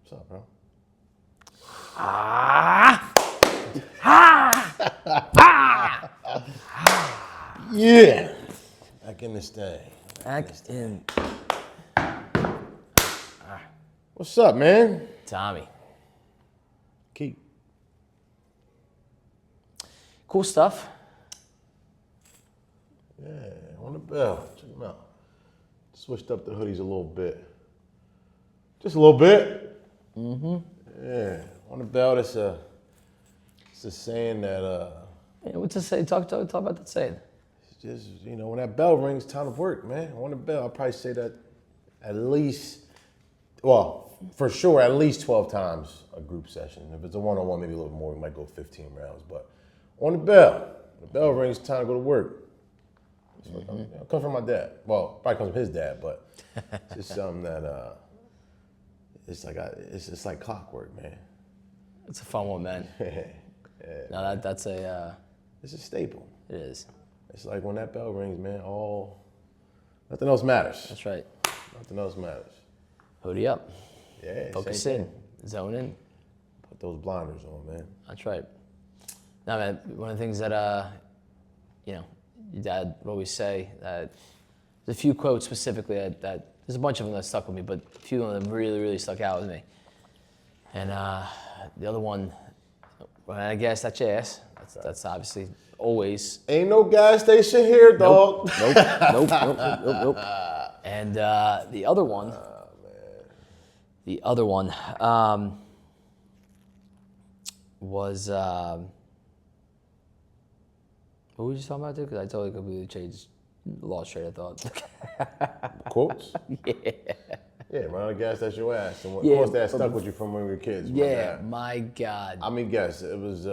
What's up, bro? Yeah. Back in this thing. What's up, man? Tommy. Keep. Cool stuff. Yeah, on the bell. Check them out. Switched up the hoodies a little bit. Just a little bit. Mm-hmm. Yeah. On the bell, it's a saying that Yeah, what's it say? Talk about that saying. it's just, when that bell rings, time to work, man. On the bell, I'll probably say that at least, for sure, at least 12 times a group session. If it's a one-on-one, maybe a little more, we might go 15 rounds. But on the bell rings, time to go to work. It comes from my dad. Well, probably comes from his dad, but it's just something that it's just like clockwork, man. It's a fun one, man. No, that's a. It's a staple. It is. It's like when that bell rings, man. Nothing else matters. That's right. Nothing else matters. Hoodie up. Yeah. Focus same in. thing. Zone in. Put those blinders on, man. That's right. Now, man, one of the things that your dad would always say, that there's a few quotes specifically that there's a bunch of them that stuck with me, but a few of them really, really stuck out with me. And the other one, run out of gas, that's your ass. That's obviously always. Ain't no gas station here, dog. Nope. And the other one, was, what were you talking about, dude? Because I totally completely changed, lost train of thought. Quotes? Yeah. Yeah, run out of gas, that's your ass. And of Yeah, course that stuck with you from when we were kids. Yeah, my God. I mean, guess it was,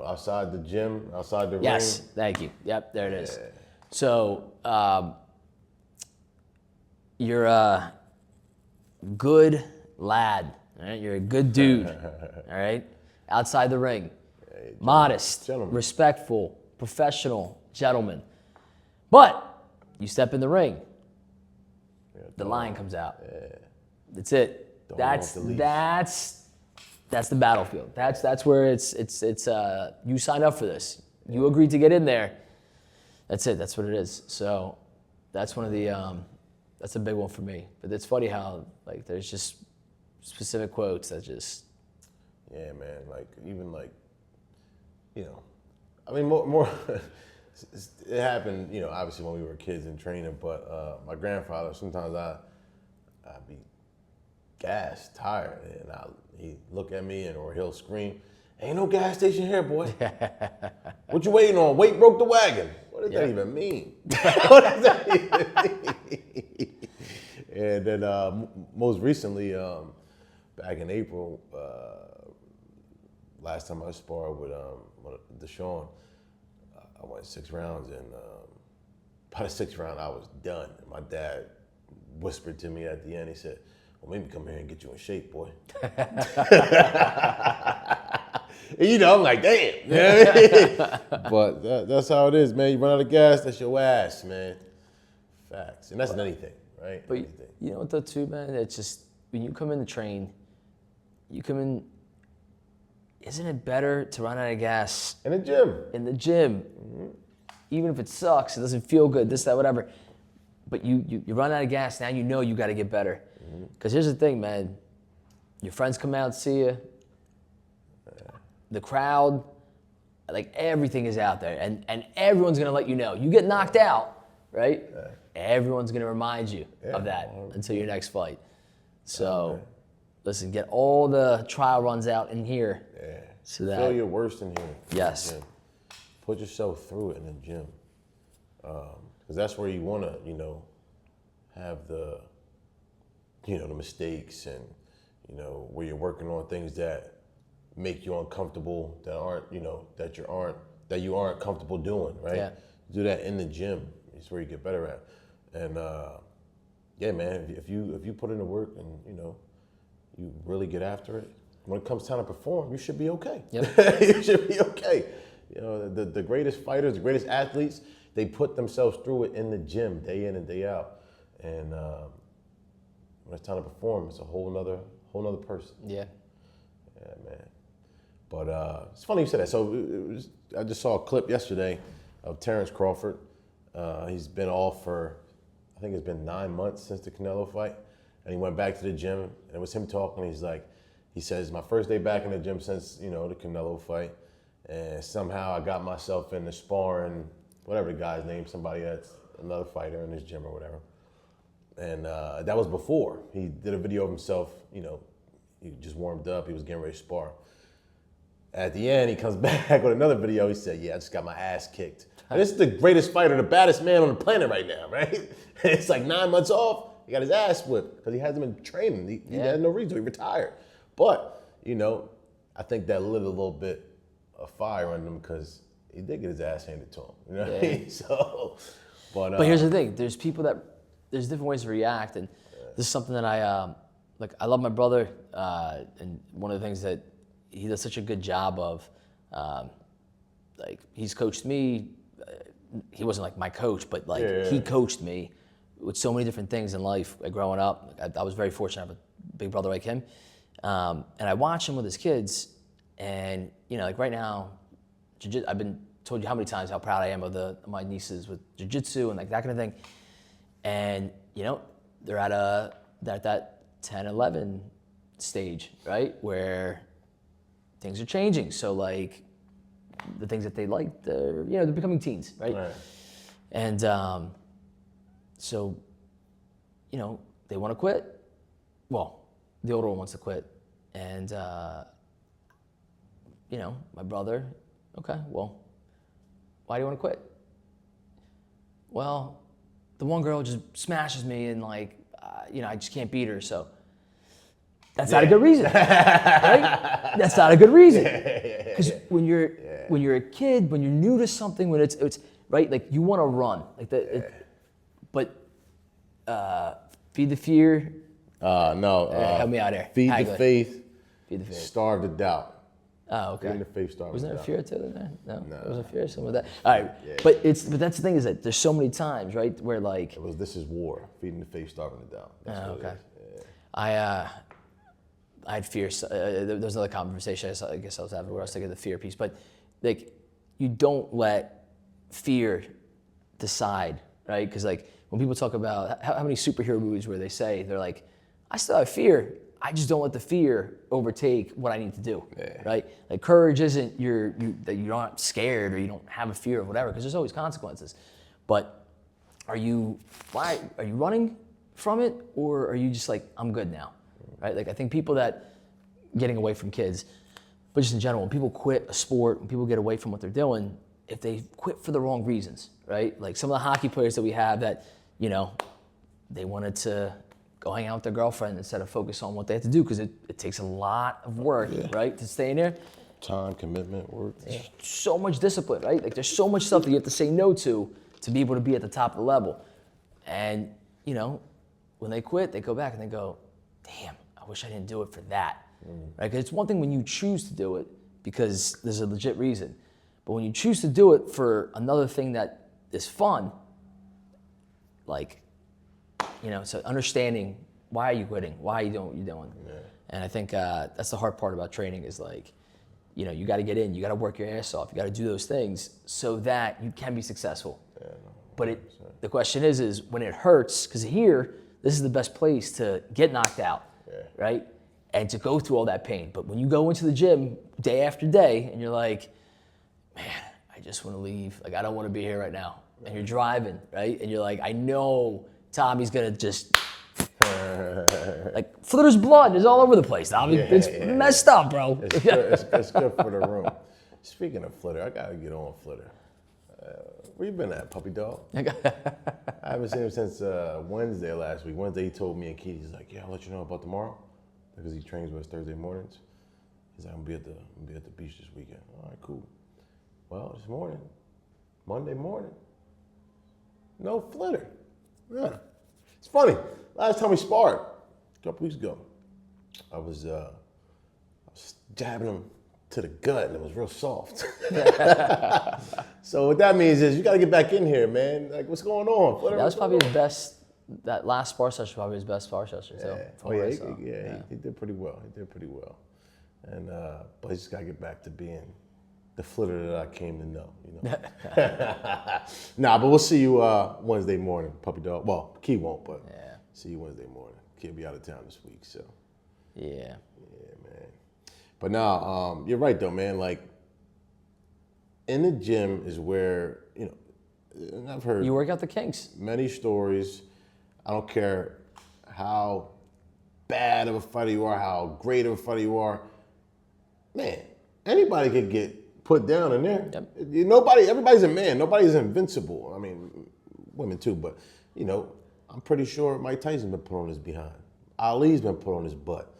outside the gym, outside the ring. Yes, thank you. Yep, there it is. Yeah. So, you're a good lad, all right? You're a good dude, all right? Outside the ring. Modest, gentleman. respectful, professional, gentleman. But you step in the ring, the lion comes out. Yeah. That's it. That's the battlefield. That's where it's you signed up for this. You agreed to get in there. That's it. That's what it is. So that's one of the that's a big one for me. But it's funny how there's just specific quotes that just. Yeah, man. I mean, more. It happened, obviously when we were kids in training. But my grandfather, sometimes I'd be gassed, tired, and he'd look at me or he'll scream, "Ain't no gas station here, boy. What you waiting on? Weight broke the wagon." What does that even mean? What does that even mean? And then most recently, back in April, last time I sparred with Deshaun, I went 6 rounds, and by the 6th round, I was done. And my dad whispered to me at the end, he said, "Well, maybe come here and get you in shape, boy." And, I'm like, damn. But that's how it is, man. You run out of gas, that's your ass, man. Facts. And that's anything, right? But anything. You know what, though, too, man? It's just, when you come in to train, isn't it better to run out of gas in the gym? In the gym, even if it sucks, it doesn't feel good, this, that, whatever. But you run out of gas, now you know you got to get better. Because here's the thing, man. Your friends come out and see you. The crowd, everything is out there, and everyone's gonna let you know. You get knocked out, right? Everyone's gonna remind you of that until your next fight. So. Listen, get all the trial runs out in here. Yeah. So that feel your worst in here. Yes. Put yourself through it in the gym. Because that's where you want to, have the mistakes and, where you're working on things that make you uncomfortable, that aren't, that you aren't comfortable doing, right? Yeah. Do that in the gym. It's where you get better at. And yeah, man, if you put in the work and, you really get after it, when it comes time to perform, you should be okay. Yep. You should be okay. The greatest fighters, the greatest athletes, they put themselves through it in the gym day in and day out. And when it's time to perform, it's a whole nother person. Yeah. Yeah, man. But it's funny you said that. So I just saw a clip yesterday of Terrence Crawford. He's been off for, I think it's been 9 months since the Canelo fight. And he went back to the gym, and it was him talking. He says, my first day back in the gym since, the Canelo fight. And somehow I got myself in the sparring, whatever the guy's name, somebody that's another fighter in this gym or whatever. And that was before. He did a video of himself, he just warmed up, he was getting ready to spar. At the end, he comes back with another video. He said, yeah, I just got my ass kicked. And this is the greatest fighter, the baddest man on the planet right now, right? It's like 9 months off, he got his ass whipped because he hasn't been training. He had no reason, he retired. But, I think that lit a little bit of fire on him because he did get his ass handed to him. You know what I mean? So, but here's the thing: there's different ways to react, and this is something that I love my brother, and one of the things that he does such a good job of, he's coached me. He wasn't like my coach, but he coached me with so many different things in life. Growing up, I was very fortunate to have a big brother like him, and I watch him with his kids, and right now, I've been told you how many times how proud I am of my nieces with jiu-jitsu and that kind of thing, and they're at that 10, 11 stage, right, where things are changing. So the things that they like, they're becoming teens, right? And so they want to quit. Well, the older one wants to quit, and my brother, okay, well, why do you want to quit? Well, the one girl just smashes me, and I just can't beat her, so that's not a good reason, right? That's not a good reason, because when you're a kid, when you're new to something, when it's right, you want to run, but feed the fear. Help me out here. Feed the faith. Feed the faith. Starve the doubt. Oh, okay. Feed the faith, starve Wasn't the there a fear to it there? No, there was a fear, something like that. All right, but that's the thing is that there's so many times, right, where this is war. Feeding the faith, starving the doubt. That's what okay. It is. I had fear. There was another conversation I guess I was having where I was thinking of the fear piece, but you don't let fear decide, right? Because when people talk about how many superhero movies where they say they're like, I still have fear, I just don't let the fear overtake what I need to do, right? Courage isn't that you're not scared or you don't have a fear of whatever, because there's always consequences. But are you running from it, or are you just I'm good now, right? I think people that getting away from kids, but just in general, when people quit a sport, when people get away from what they're doing, if they quit for the wrong reasons, right? Some of the hockey players that we have that, they wanted to go hang out with their girlfriend instead of focus on what they have to do, because it takes a lot of work, right, to stay in there. Time, commitment, work. So much discipline, right? There's so much stuff that you have to say no to be able to be at the top of the level. And, when they quit, they go back and they go, damn, I wish I didn't do it for that, right? Because it's one thing when you choose to do it because there's a legit reason. But when you choose to do it for another thing that is fun, so understanding why are you quitting, why are you doing what you're doing, and I think that's the hard part about training is you got to get in, you got to work your ass off, you got to do those things so that you can be successful. But the question is when it hurts, because here this is the best place to get knocked out, right, and to go through all that pain. But when you go into the gym day after day and you're like, man, I just want to leave, I don't want to be here right now, and you're driving, right, and you're like, I know Tommy's gonna just Flitter's blood is all over the place. Tommy, it's messed up, bro. It's good for the room. Speaking of Flitter, I gotta get on Flitter. Where you been at, puppy dog? I haven't seen him since Wednesday last week. Wednesday he told me and Keith, he's like, yeah, I'll let you know about tomorrow, because he trains with us Thursday mornings. He's like, I'm gonna be at the beach this weekend. All right, cool. Well, this morning, Monday morning, no Flitter. Yeah. It's funny. Last time we sparred, a couple weeks ago, I was jabbing him to the gut, and it was real soft. So what that means is you got to get back in here, man. What's going on? That was probably his best that last spar session was probably his best spar session. Yeah. So, Oh yeah, he did pretty well. He did pretty well, and but he just gotta get back to being the flitter that I came to know. You know. Nah, but we'll see you Wednesday morning, puppy dog. Well, Key won't, but see you Wednesday morning. Key will be out of town this week, so. Yeah. Yeah, man. But now, you're right though, man. Like in the gym is where and I've heard You work out the kinks. many stories. I don't care how bad of a fighter you are, how great of a fighter you are. Man, anybody could get put down in there. Yep. Everybody's a man. Nobody's invincible. I mean, women too, but I'm pretty sure Mike Tyson's been put on his behind. Ali's been put on his butt.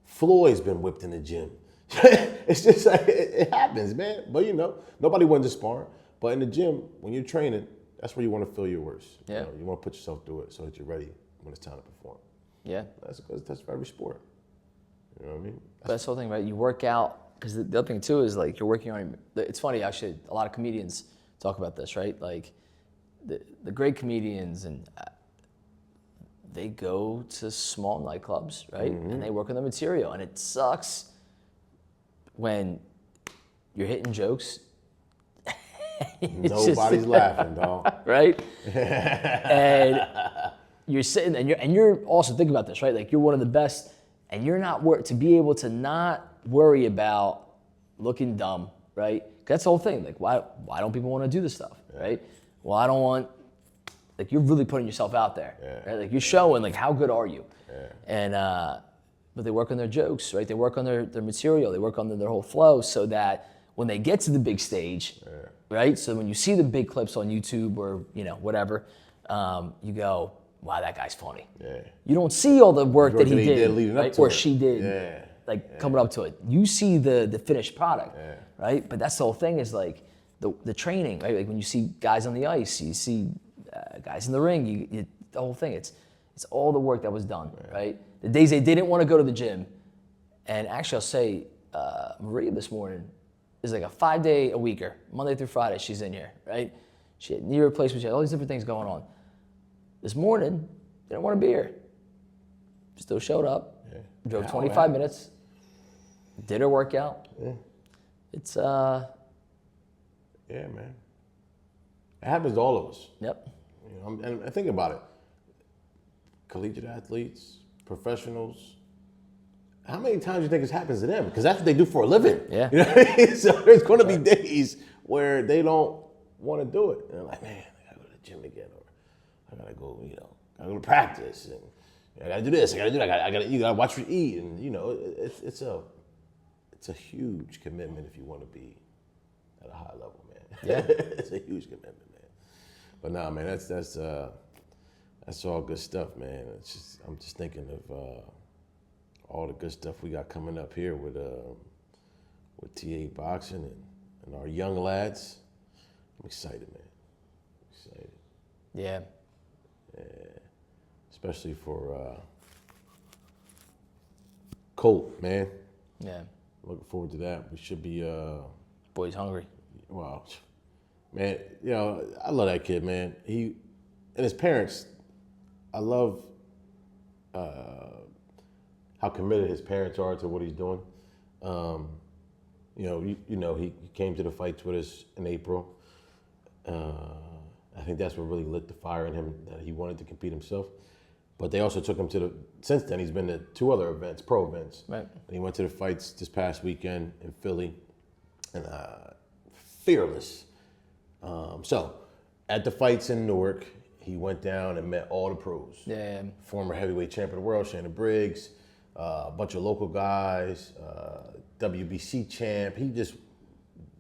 Floyd's been whipped in the gym. It's just like, it happens, man. But nobody wins a sparring. But in the gym, when you're training, that's where you want to feel your worst. Yeah. You want to put yourself through it so that you're ready when it's time to perform. Yeah. That's for every sport. You know what I mean? But that's the whole thing, right? You work out, because the other thing too is like you're working on, it's funny actually, a lot of comedians talk about this, right? Like the great comedians, and they go to small nightclubs, right? Mm-hmm. And they work on the material, and it sucks when you're hitting jokes. Nobody's laughing, dog. Right? And you're sitting, and you're also thinking about this, right? Like you're one of the best, and you're not to be able to not worry about looking dumb, right? 'Cause that's the whole thing. Like why don't people want to do this stuff, right? Well, I don't want. Like you're really putting yourself out there, right? Like you're showing like how good are you, and but they work on their jokes, right? They work on their material, they work on their whole flow, so that when they get to the big stage, right? So when you see the big clips on YouTube or whatever, you go, wow, that guy's funny. Yeah. You don't see all the work that he did leading right? up to or it. she did, coming up to it. You see the finished product, right? But that's the whole thing is like the training, right? Like when you see guys on the ice, you see guys in the ring, the whole thing. It's all the work that was done, right? The days they didn't want to go to the gym, and actually I'll say Maria this morning is like a 5-day-a-weeker, Monday through Friday. She's in here, right? She had knee replacement, she had all these different things going on. This morning, didn't want to be here. Still showed up, drove 25 minutes, did her workout. Yeah. It's yeah, man. It happens to all of us. Yep. And think about it. Collegiate athletes, professionals. How many times do you think this happens to them? Because that's what they do for a living. Yeah. You know what I mean? So there's going to be days where they don't want to do it. And they're like, man, I got to go to the gym again, or I got to go, gotta go to practice, and I got to do this, I got to do that, you got to watch what you eat, and it's a huge commitment if you want to be at a high level, man. Yeah. It's a huge commitment, man. But nah, man, that's all good stuff, man. I'm just thinking of all the good stuff we got coming up here with TA Boxing and our young lads. I'm excited, man. Excited. Yeah. Especially for Colt, man. Yeah. Looking forward to that. We should be Boy's hungry. wow. Man, I love that kid, man. He and his parents, I love how committed his parents are to what he's doing. He came to the fights with us in April. I think that's what really lit the fire in him, that he wanted to compete himself. But they also took him since then, he's been to 2 other events, pro events. Right. And he went to the fights this past weekend in Philly, and fearless. So at the fights in Newark, he went down and met all the pros. Yeah. Former heavyweight champion of the world, Shannon Briggs, a bunch of local guys, WBC champ. He just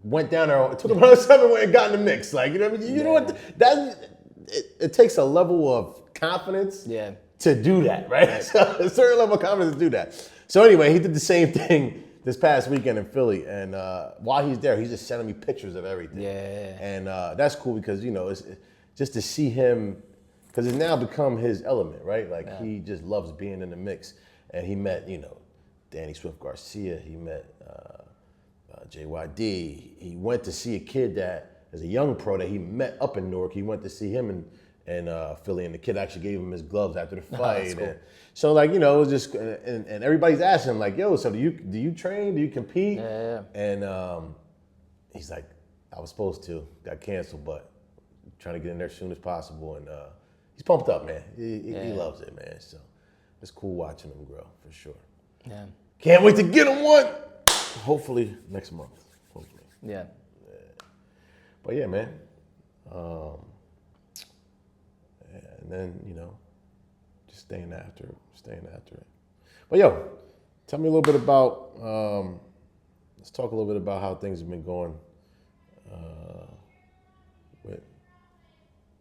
went down there, took him around 7-way and got in the mix. Like, you know what I mean? You know what? It takes a level of confidence to do that, right? So a certain level of confidence to do that. So anyway, he did the same thing this past weekend in Philly. And while he's there, he's just sending me pictures of everything. Yeah. And that's cool because, it's just to see him, because it's now become his element, right? Like he just loves being in the mix. And he met, Danny Swift Garcia. He met JYD. He went to see a kid that, as a young pro, that he met up in Newark. He went to see him in Philly, and the kid actually gave him his gloves after the Oh, fight. that's cool. And so like, you know, it was just, and everybody's asking him like, yo, so do you train? Do you compete? Yeah. And he's like, I was supposed to, got canceled, but trying to get in there as soon as possible. And he's pumped up, man. He loves it, man. So it's cool watching him grow for sure. Yeah. Can't wait to get him one. Hopefully next month. Hopefully. Yeah. But yeah, man. And then, you know, just staying after it. But yo, tell me a little bit about, let's talk a little bit about how things have been going with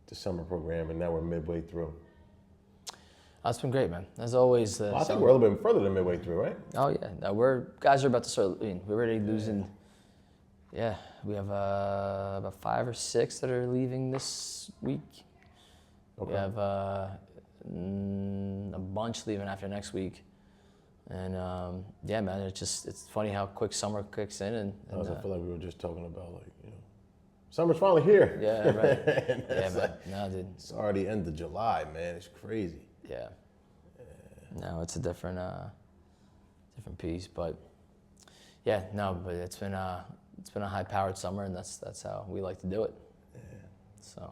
the summer program, and now we're midway through. It's been great, man. As always. Well, I think we're a little bit further than midway through, right? Oh yeah, no, guys are about to start. I mean, we're already losing. Yeah, we have about 5 or 6 that are leaving this week. Okay. We have a bunch leaving after next week, and yeah, man, it's funny how quick summer kicks in, and I feel like we were just talking about like, you know, summer's finally here. Yeah, right. Yeah, man. No, dude. It's already end of July, man. It's crazy. Yeah. No, it's a different piece, but yeah, no, but it's been a high-powered summer, and that's how we like to do it. Yeah. So,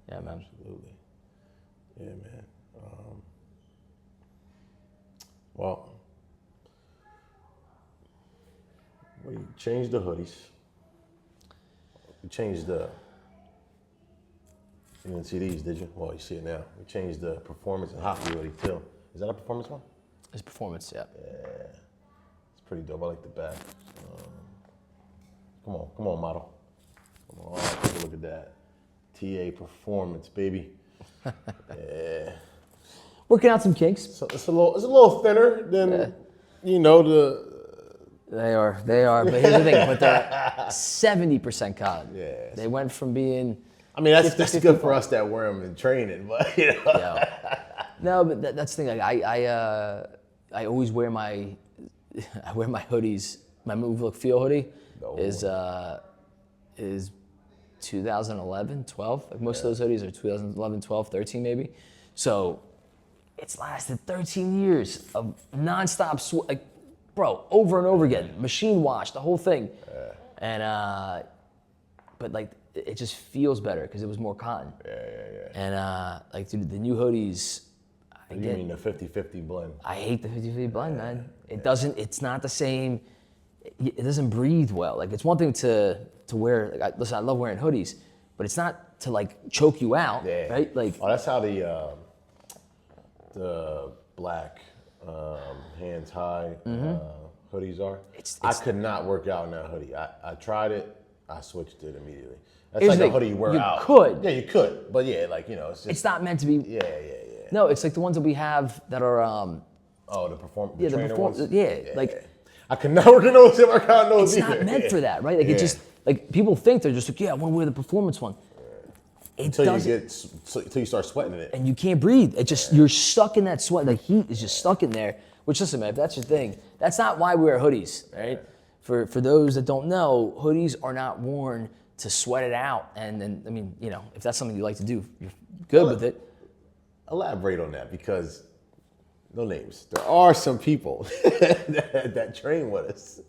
yeah, man. Absolutely. Yeah, man. Well, we changed the hoodies. We changed the. You didn't see these, did you? Well, you see it now. We changed the performance and hockey hoodie too. Is that a performance one? It's performance, yeah. Yeah, it's pretty dope. I like the back. Come on, model. Come on, take a look at that. TA Performance, baby. Yeah. Working out some kinks. So it's a little thinner than, you know, the. They are. But here's the thing. But they're 70% cotton. Yeah. They went from being. I mean, that's good for us that wear them in training, but you know. Yeah. No, but that's the thing. Like I always wear my hoodies. My Move Look Feel hoodie is 2011, 12. Like most of those hoodies are 2011, 12, 13 maybe. So it's lasted 13 years of nonstop like, bro, over and over again, machine wash, the whole thing. And but like it just feels better because it was more cotton. Yeah. And like dude, the new hoodies. You mean the 50-50 blend? I hate the 50-50 blend, man. It's not the same. It doesn't breathe well. Like it's one thing to wear. Like, listen, I love wearing hoodies, but it's not to like choke you out, right? Like that's how the black hands high hoodies are. I could not work out in that hoodie. I tried it. I switched it immediately. That's like a hoodie you wear out. You could. Yeah, you could. But yeah, like, you know, it's just. It's not meant to be. Yeah. No, it's like the ones that we have that are. The trainer ones? Like. I could not work in those if I got those It's either. not meant for that, right? Like it just, like people think they're just like, yeah, I want to wear the performance one. Until you start sweating in it. And you can't breathe. It just, you're stuck in that sweat. The heat is just stuck in there. Which, listen, man, if that's your thing, that's not why we wear hoodies, right? For those that don't know, hoodies are not worn to sweat it out. And then, I mean, you know, if that's something you like to do, you're good with it. Elaborate on that, because no names. There are some people that train with us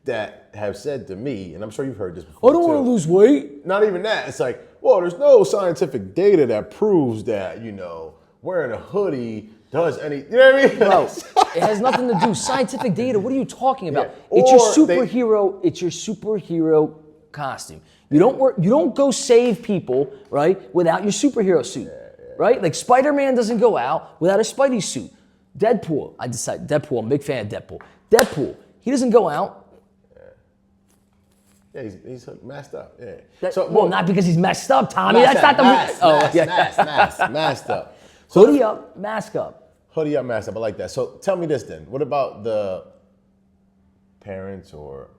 that have said to me, and I'm sure you've heard this before. I don't want to lose weight. Not even that. It's like, well, there's no scientific data that proves that, you know, wearing a hoodie does any. You know what I mean? Bro, it has nothing to do. Scientific data. What are you talking about? Yeah. It's your superhero. It's your superhero costume. You don't go save people, right, without your superhero suit, right? Like Spider-Man doesn't go out without a Spidey suit. Deadpool. Deadpool. I'm a big fan of Deadpool. Deadpool. He doesn't go out. Yeah, he's masked up. Yeah. Not because he's messed up, Tommy. Masked That's up, not the masked up. So, hoodie up, mask up. Hoodie up, mask up. I like that. So tell me this then. What about the parents or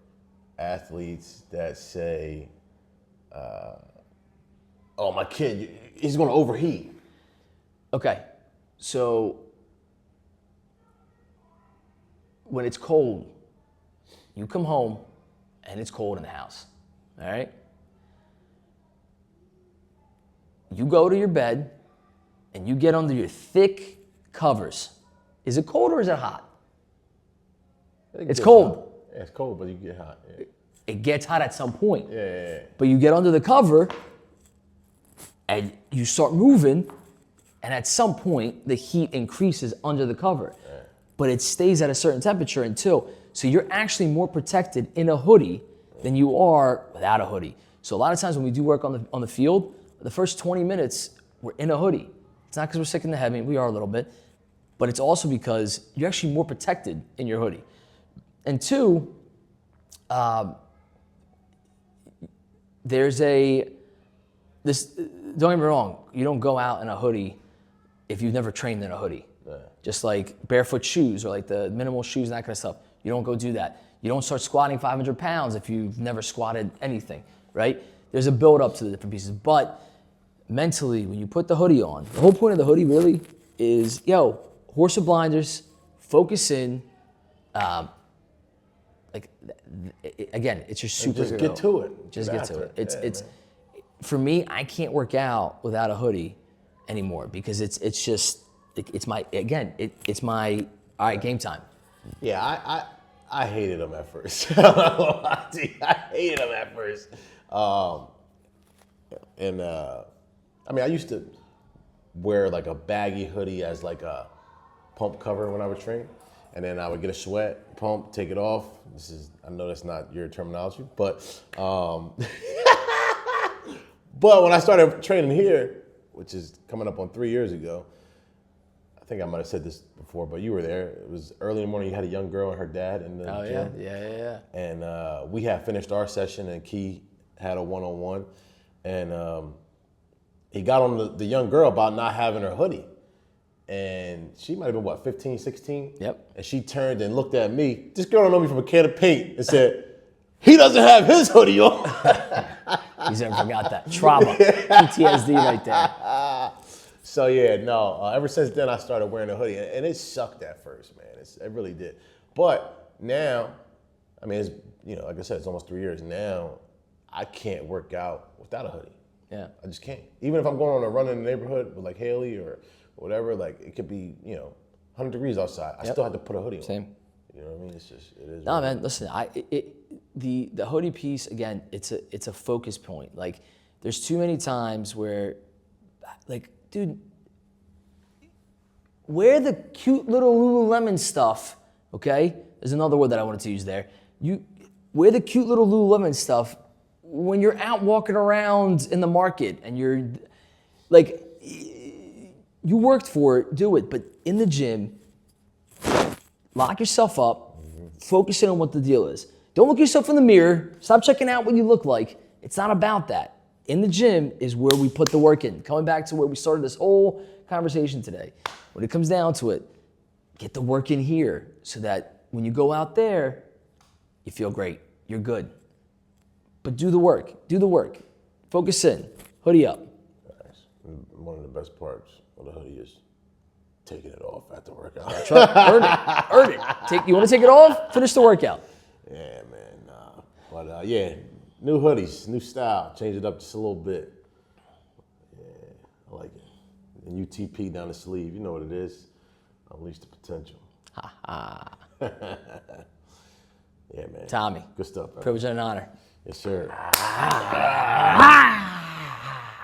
athletes that say, "Oh, my kid, he's going to overheat"? Okay, so when it's cold, you come home and it's cold in the house, all right? you go to your bed and you get under your thick covers. Is it cold or is it hot? It's cold. Hot. Yeah, it's cold, but you get hot. Yeah. It gets hot at some point. Yeah. But you get under the cover and you start moving, and at some point the heat increases under the cover. Yeah. But it stays at a certain temperature until, so you're actually more protected in a hoodie than you are without a hoodie. So a lot of times when we do work on the field, the first 20 minutes we're in a hoodie. It's not because we're sick in the head, I mean, we are a little bit, but it's also because you're actually more protected in your hoodie. And two, don't get me wrong, you don't go out in a hoodie if you've never trained in a hoodie. Yeah. Just like barefoot shoes or like the minimal shoes and that kind of stuff. You don't go do that. You don't start squatting 500 pounds if you've never squatted anything, right? There's a build up to the different pieces. But mentally, when you put the hoodie on, the whole point of the hoodie really is, horse with blinders, focus in, again, it's your superhero. Just get to it. Just get to it. It's for me, I can't work out without a hoodie anymore because it's my all right, game time. Yeah, I hated them at first. I hated them at first. I used to wear like a baggy hoodie as like a pump cover when I would train. And then I would get a sweat, pump, take it off. I know that's not your terminology, but but when I started training here, which is coming up on 3 years ago, I think I might have said this before, but you were there. It was early in the morning. You had a young girl and her dad in the gym. Yeah. And we had finished our session, and Key had a one-on-one, and he got on the young girl about not having her hoodie. And she might have been, 15, 16? Yep. And she turned and looked at me. This girl don't know me from a can of paint and said, he doesn't have his hoodie on. He's never forgot that. Trauma. PTSD right there. So yeah, no, ever since then I started wearing a hoodie. And it sucked at first, man. It really did. But now, I mean, it's, like I said, it's almost 3 years. Now, I can't work out without a hoodie. Yeah. I just can't. Even if I'm going on a run in the neighborhood with like Haley or whatever, like it could be, 100 degrees outside. I still have to put a hoodie on. Same. You know what I mean? It is. No, man, listen, the hoodie piece, again, it's a focus point. Like, there's too many times where, like, dude, wear the cute little Lululemon stuff, okay? There's another word that I wanted to use there. You wear the cute little Lululemon stuff when you're out walking around in the market and you're, like, you worked for it, do it. But in the gym, lock yourself up, focus in on what the deal is. Don't look yourself in the mirror. Stop checking out what you look like. It's not about that. In the gym is where we put the work in. Coming back to where we started this whole conversation today. When it comes down to it, get the work in here so that when you go out there, you feel great. You're good. But do the work. Do the work. Focus in. Hoodie up. Nice. One of the best parts of the hoodie is taking it off after workout. Earn it. You want to take it off? Finish the workout. Yeah, man. But yeah, new hoodies, new style. Change it up just a little bit. Yeah, I like it. And UTP down the sleeve. You know what it is. Unleash the potential. Ha ha. Yeah, man. Tommy. Good stuff, bro. Privilege and an honor. Yes, sir.